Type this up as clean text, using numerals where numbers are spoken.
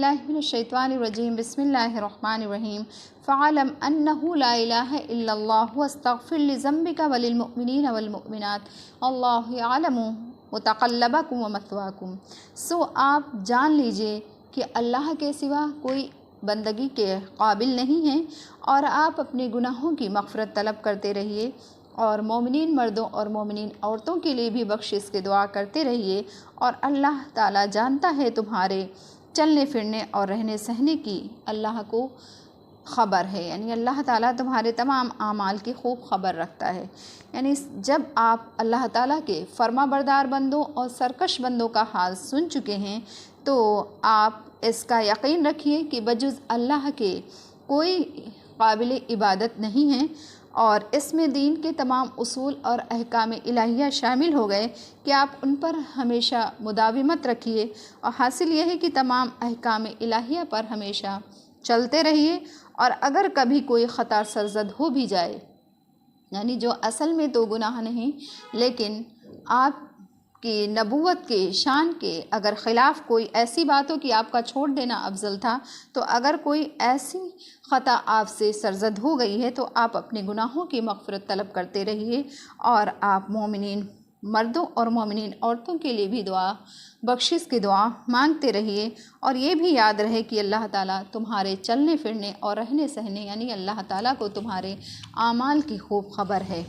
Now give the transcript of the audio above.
बिल्लाहि मिनश्शैतानिर्रजीम बिस्मिल्लाहिर्रहमानिर्रहीम फ़अलम अन्नहु ला इलाहा इल्लल्लाहु वस्तग़फ़िर लिज़ंबिका वलिलमुअ्मिनीना वलमुअ्मिनात अल्लाहु यअलमु मुतक़ल्लबकुम व मथवाकुम। सो आप जान लीजिए कि अल्लाह के सिवा कोई बंदगी के काबिल नहीं है, और आप अपने गुनाहों की मग़फ़िरत तलब करते रहिए और मोमिनीन मर्दों और मोमिनीन औरतों के लिए भी बख्शिश की दुआ करते रहिए। और अल्लाह ताला जानता है तुम्हारे चलने फिरने और रहने सहने की, अल्लाह को ख़बर है, यानी अल्लाह ताला तुम्हारे तमाम आमाल की खूब ख़बर रखता है। यानी जब आप अल्लाह ताला के फर्मा बरदार बंदों और सरकश बंदों का हाल सुन चुके हैं, तो आप इसका यकीन रखिए कि बजुज़ अल्लाह के कोई काबिल इबादत नहीं है, और इसमें दीन के तमाम उसूल और अहकाम इलाहिया शामिल हो गए कि आप उन पर हमेशा मुदाविमत रखिए, और हासिल यह है कि तमाम अहकाम इलाहिया पर हमेशा चलते रहिए। और अगर कभी कोई ख़ता सरज़द हो भी जाए, यानी जो असल में तो गुनाह नहीं, लेकिन आपकी नबूवत के शान के अगर ख़िलाफ़ कोई ऐसी बात हो कि आपका छोड़ देना अफजल था, तो अगर कोई ऐसी ख़ता आपसे सरज़द हो गई है तो आप अपने गुनाहों की मग़फ़िरत तलब करते रहिए, और आप मोमिनीन मर्दों और मोमिनीन औरतों के लिए भी दुआ बख्शिश की दुआ मांगते रहिए। और ये भी याद रहे कि अल्लाह ताला तुम्हारे चलने फिरने और रहने सहने, यानी अल्लाह ताला को तुम्हारे आमाल की खूब ख़बर है।